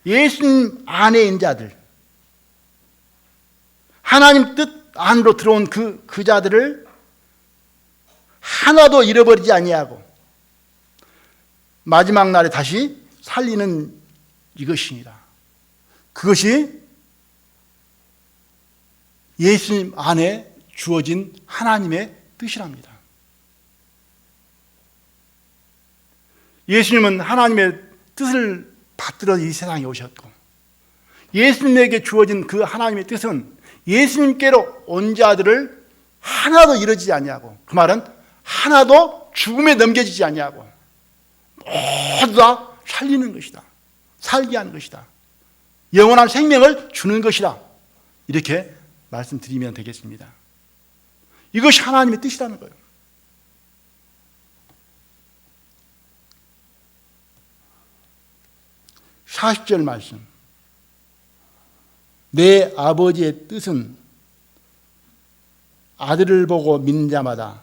예수님 안에 있는 자들, 하나님 뜻 안으로 들어온 그 자들을 하나도 잃어버리지 아니하고 마지막 날에 다시 살리는 이것이니라. 그것이 예수님 안에 주어진 하나님의 뜻이랍니다. 예수님은 하나님의 뜻을 받들어 이 세상에 오셨고, 예수님에게 주어진 그 하나님의 뜻은 예수님께로 온 자들을 하나도 이루지 아니하고, 그 말은 하나도 죽음에 넘겨지지 아니하고 모두 다 살리는 것이다. 살게 하는 것이다. 영원한 생명을 주는 것이다. 이렇게 말씀드리면 되겠습니다. 이것이 하나님의 뜻이라는 거예요. (40절) 말씀. 내 아버지의 뜻은 아들을 보고 믿는 자마다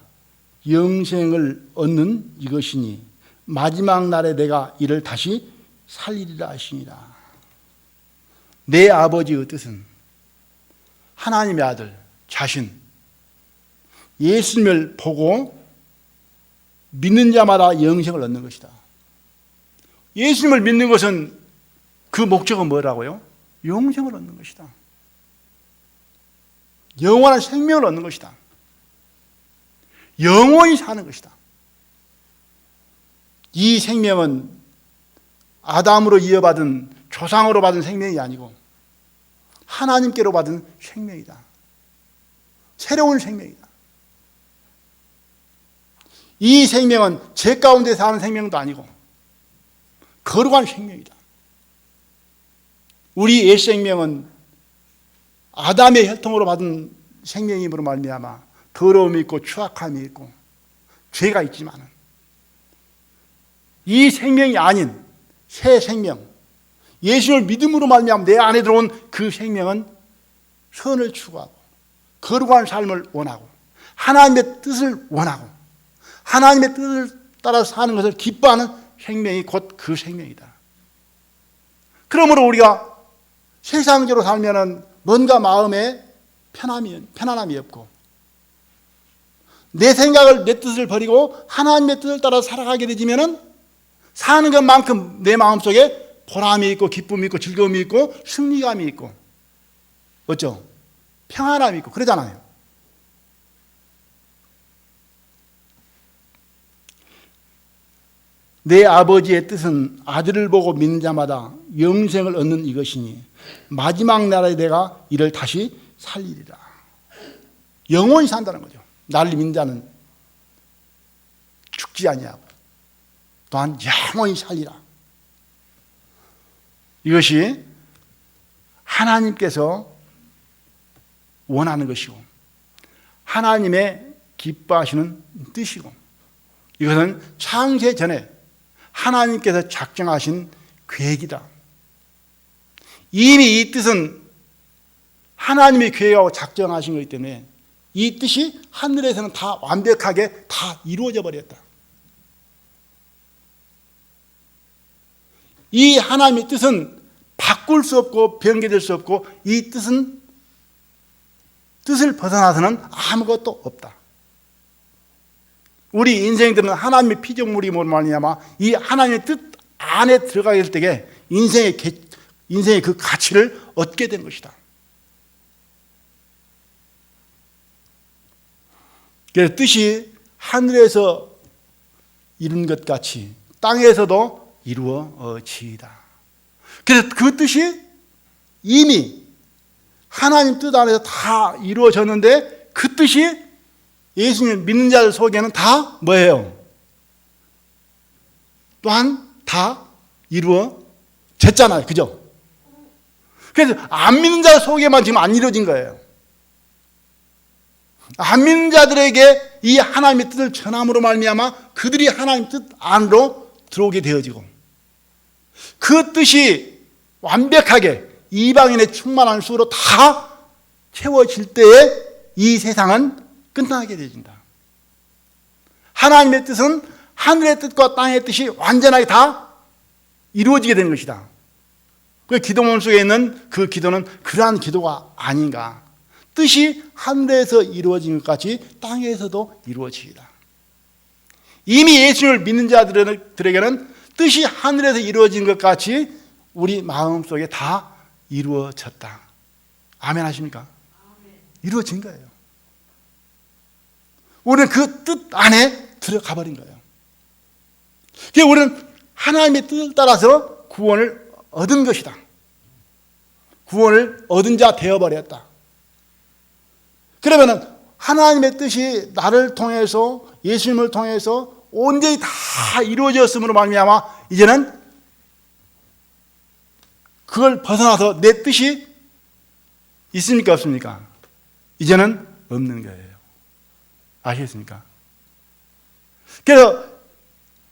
영생을 얻는 이것이니 마지막 날에 내가 이를 다시 살리리라 하시니라. 내 아버지의 뜻은 하나님의 아들 자신 예수님을 보고 믿는 자마다 영생을 얻는 것이다. 예수님을 믿는 것은 그 목적은 뭐라고요? 영생을 얻는 것이다. 영원한 생명을 얻는 것이다. 영원히 사는 것이다. 이 생명은 아담으로 이어받은 조상으로 받은 생명이 아니고 하나님께로 받은 생명이다. 새로운 생명이다. 이 생명은 죄 가운데 사는 생명도 아니고 거룩한 생명이다. 우리 옛 생명은 아담의 혈통으로 받은 생명임으로 말미암아 더러움이 있고 추악함이 있고 죄가 있지만 이 생명이 아닌 새 생명, 예수를 믿음으로 말미암아 내 안에 들어온 그 생명은 선을 추구하고 거룩한 삶을 원하고 하나님의 뜻을 원하고 하나님의 뜻을 따라 사는 것을 기뻐하는 생명이 곧 그 생명이다. 그러므로 우리가 세상적으로 살면은 뭔가 마음에 편안함이 없고 내 생각을, 내 뜻을 버리고 하나님의 뜻을 따라 살아가게 되지면은 사는 것만큼 내 마음속에 보람이 있고 기쁨이 있고 즐거움이 있고 승리감이 있고 어쩌? 평안함이 있고 그러잖아요. 내 아버지의 뜻은 아들을 보고 믿는 자마다 영생을 얻는 이것이니 마지막 날에 내가 이를 다시 살리리라. 영원히 산다는 거죠. 나를 믿는 자는 죽지 아니하고 또한 영원히 살리라. 이것이 하나님께서 원하는 것이고 하나님의 기뻐하시는 뜻이고 이것은 창세 전에 하나님께서 작정하신 계획이다. 이미 이 뜻은 하나님이 계획하고 작정하신 것이기 때문에 이 뜻이 하늘에서는 다 완벽하게 다 이루어져 버렸다. 이 하나님의 뜻은 바꿀 수 없고 변개될 수 없고 이 뜻을 벗어나서는 아무것도 없다. 우리 인생들은 하나님의 피조물임으로 말미암아 이 하나님의 뜻 안에 들어가게 될 때에 인생의 그 가치를 얻게 된 것이다. 그래서 뜻이 하늘에서 이룬 것 같이 땅에서도 이루어지이다. 그래서 그 뜻이 이미 하나님 뜻 안에서 다 이루어졌는데 그 뜻이 예수님 믿는 자들 속에는 다 뭐예요? 또한 다 이루어졌잖아요. 그죠? 그래서 안 믿는 자 속에만 지금 안 이루어진 거예요. 안 믿는 자들에게 이 하나님의 뜻을 전함으로 말미암아 그들이 하나님의 뜻 안으로 들어오게 되어지고, 그 뜻이 완벽하게 이방인의 충만한 수로 다 채워질 때에 이 세상은 끝나게 되어진다. 하나님의 뜻은 하늘의 뜻과 땅의 뜻이 완전하게 다 이루어지게 되는 것이다. 그 기도문 속에 있는 그 기도는 그러한 기도가 아닌가. 뜻이 하늘에서 이루어진 것 같이 땅에서도 이루어지리라. 이미 예수를 믿는 자들에게는 뜻이 하늘에서 이루어진 것 같이 우리 마음속에 다 이루어졌다. 아멘 하십니까? 이루어진 거예요. 우리는 그 뜻 안에 들어가 버린 거예요. 그래서 우리는 하나님의 뜻을 따라서 구원을 얻은 것이다. 구원을 얻은 자 되어버렸다. 그러면은 하나님의 뜻이 나를 통해서, 예수님을 통해서 온전히 다 이루어졌음으로 말미암아 이제는 그걸 벗어나서 내 뜻이 있습니까, 없습니까? 이제는 없는 거예요. 아시겠습니까? 그래서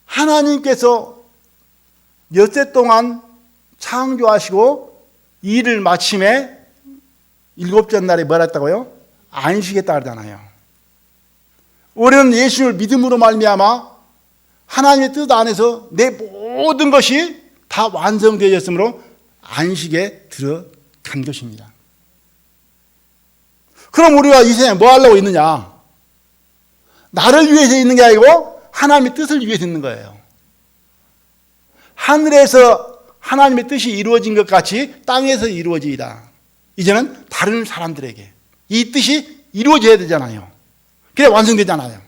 하나님께서 엿새 동안 창조하시고 일을 마침에 일곱째 날에 뭘 했다고요? 안식했다 그러잖아요. 우리는 예수를 믿음으로 말미암아 하나님의 뜻 안에서 내 모든 것이 다 완성되었으므로 안식에 들어간 것입니다. 그럼 우리가 이 세상에 뭐 하려고 있느냐? 나를 위해서 있는 게 아니고 하나님의 뜻을 위해서 있는 거예요. 하늘에서 하나님의 뜻이 이루어진 것 같이 땅에서 이루어지이다. 이제는 다른 사람들에게 이 뜻이 이루어져야 되잖아요. 그래 완성되잖아요.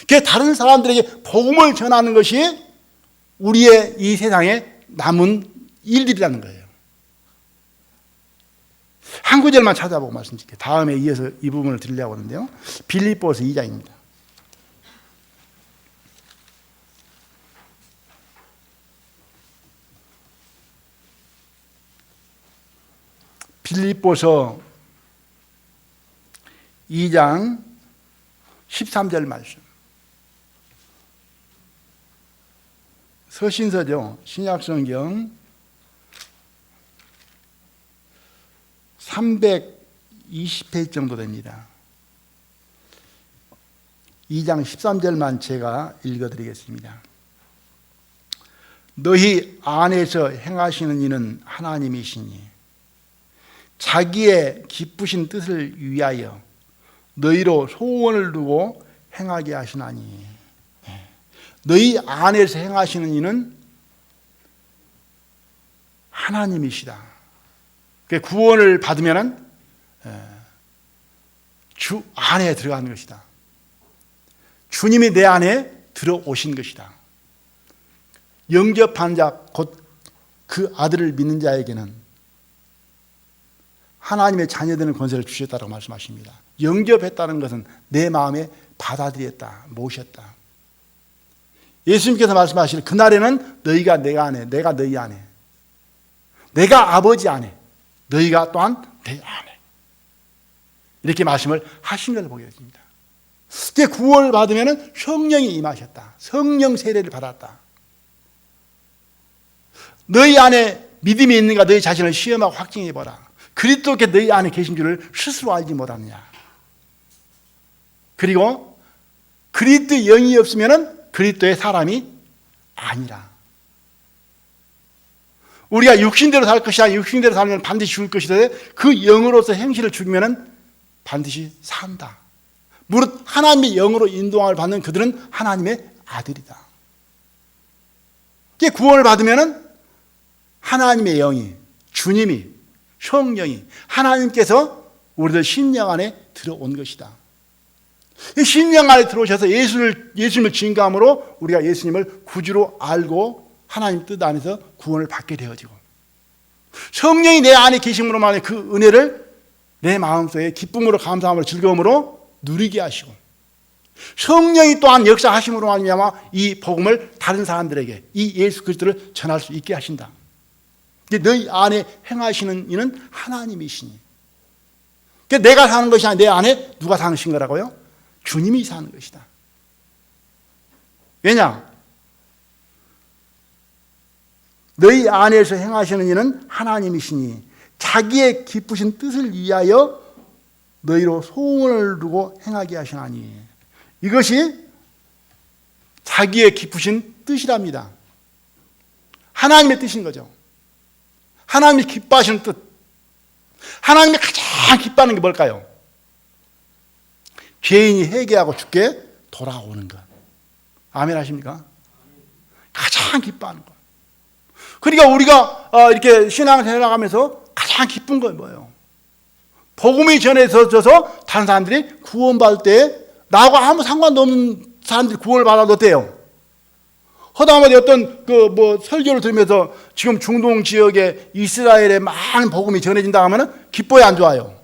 그래 다른 사람들에게 복음을 전하는 것이 우리의 이 세상에 남은 일들이라는 거예요. 한 구절만 찾아보고 말씀드릴게요. 다음에 이어서 이 부분을 드리려고 하는데요. 빌립보서 2장입니다. 빌립보서 2장 13절 말씀. 서신서죠. 신약성경 320페이지 정도 됩니다. 2장 13절만 제가 읽어드리겠습니다. 너희 안에서 행하시는 이는 하나님이시니 자기의 기쁘신 뜻을 위하여 너희로 소원을 두고 행하게 하시나니. 너희 안에서 행하시는 이는 하나님이시다. 구원을 받으면 주 안에 들어가는 것이다. 주님이 내 안에 들어오신 것이다. 영접한 자, 곧 그 아들을 믿는 자에게는 하나님의 자녀되는 권세를 주셨다고 말씀하십니다. 영접했다는 것은 내 마음에 받아들였다, 모셨다. 예수님께서 말씀하시는 그날에는 너희가 내가 안에, 내가 너희 안에, 내가 아버지 안에, 너희가 또한 내 안에, 이렇게 말씀을 하신 것을 보게 됩니다. 이제 구원을 받으면 성령이 임하셨다. 성령 세례를 받았다. 너희 안에 믿음이 있는가 너희 자신을 시험하고 확증해보라. 그리스도께 너희 안에 계신 줄을 스스로 알지 못하느냐. 그리고 그리스도의 영이 없으면 그리스도의 사람이 아니라. 우리가 육신대로 살 것이 아니라 육신대로 살면 반드시 죽을 것이되 그 영으로서 행실을 죽이면 반드시 산다. 무릇 하나님의 영으로 인도함을 받는 그들은 하나님의 아들이다. 이게 구원을 받으면 하나님의 영이, 주님이, 성령이, 하나님께서 우리들 심령 안에 들어온 것이다. 이 심령 안에 들어오셔서 예수님을 증거함으로 우리가 예수님을 구주로 알고 하나님 뜻 안에서 구원을 받게 되어지고, 성령이 내 안에 계심으로 말해 그 은혜를 내 마음속에 기쁨으로, 감사함으로, 즐거움으로 누리게 하시고, 성령이 또한 역사하심으로 말미암아 이 복음을 다른 사람들에게 이 예수 그리스도를 전할 수 있게 하신다. 너희 안에 행하시는 이는 하나님이시니. 내가 사는 것이 아니라 내 안에 누가 사신 거라고요? 주님이 사는 것이다. 왜냐? 너희 안에서 행하시는 이는 하나님이시니 자기의 기쁘신 뜻을 위하여 너희로 소원을 두고 행하게 하시나니. 이것이 자기의 기쁘신 뜻이랍니다. 하나님의 뜻인 거죠. 하나님이 기뻐하시는 뜻. 하나님이 가장 기뻐하는 게 뭘까요? 죄인이 회개하고 주께 돌아오는 것. 아멘 하십니까? 가장 기뻐하는 것. 그러니까 우리가 이렇게 신앙생활 하면서 가장 기쁜 건 뭐예요? 복음이 전해져서 다른 사람들이 구원받을 때 나하고 아무 상관도 없는 사람들이 구원을 받아도 어때요? 허다하게 어떤 설교를 들으면서 지금 중동 지역에 이스라엘에 많은 복음이 전해진다 하면 기뻐요, 안 좋아요?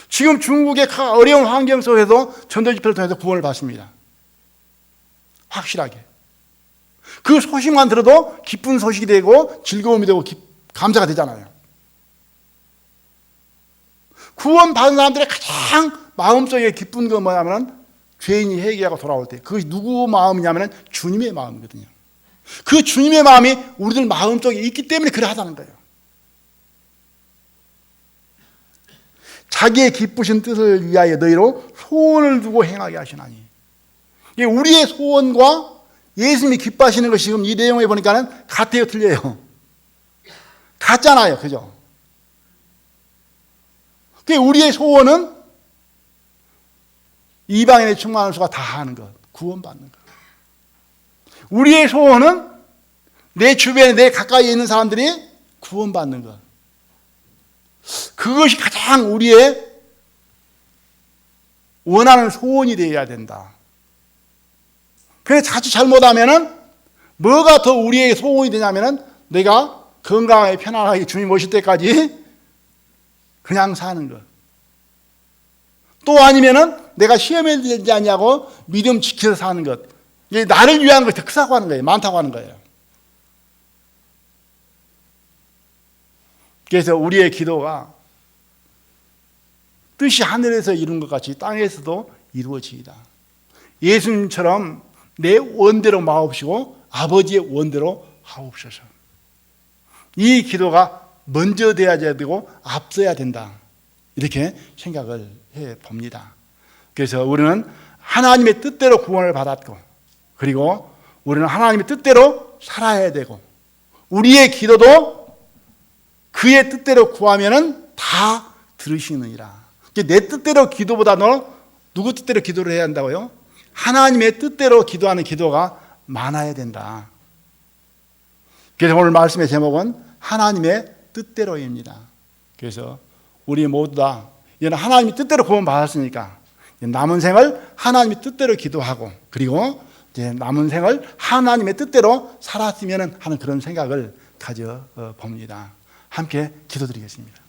지금 중국의 어려운 환경 속에서 전도 집회를 통해서 구원을 받습니다. 확실하게. 그 소식만 들어도 기쁜 소식이 되고 즐거움이 되고 감사가 되잖아요. 구원받은 사람들의 가장 마음속에 기쁜 건 뭐냐면 죄인이 회개하고 돌아올 때 그것이 누구 마음이냐면 주님의 마음이거든요. 그 주님의 마음이 우리들 마음속에 있기 때문에 그러하다는 거예요. 자기의 기쁘신 뜻을 위하여 너희로 소원을 두고 행하게 하시나니. 우리의 소원과 예수님이 기뻐하시는 것이 지금 이 내용에 보니까는 같아요, 틀려요? 같잖아요, 그죠? 우리의 소원은 이방인의 충만한 수가 다 하는 것, 구원받는 것. 우리의 소원은 내 주변에 내 가까이에 있는 사람들이 구원받는 것. 그것이 가장 우리의 원하는 소원이 되어야 된다. 그래서 자칫 잘못하면은 뭐가 더 우리의 소원이 되냐면은 내가 건강하게 편안하게 주님 오실 때까지 그냥 사는 것. 또 아니면은 내가 시험에 들지 않냐고 믿음 지켜서 사는 것. 나를 위한 것이 더 크다고 하는 거예요. 많다고 하는 거예요. 그래서 우리의 기도가 뜻이 하늘에서 이룬 것 같이 땅에서도 이루어지이다. 예수님처럼 내 원대로 마옵시고 아버지의 원대로 하옵소서. 이 기도가 먼저 돼야 되고 앞서야 된다. 이렇게 생각을 해 봅니다. 그래서 우리는 하나님의 뜻대로 구원을 받았고, 그리고 우리는 하나님의 뜻대로 살아야 되고, 우리의 기도도 그의 뜻대로 구하면은 다 들으시느니라. 내 뜻대로 기도보다는 누구 뜻대로 기도를 해야 한다고요? 하나님의 뜻대로 기도하는 기도가 많아야 된다. 그래서 오늘 말씀의 제목은 하나님의 뜻대로입니다. 그래서 우리 모두 다 하나님의 뜻대로 구원받았으니까 남은 생을 하나님의 뜻대로 기도하고, 그리고 이제 남은 생을 하나님의 뜻대로 살았으면 하는 그런 생각을 가져 봅니다. 함께 기도드리겠습니다.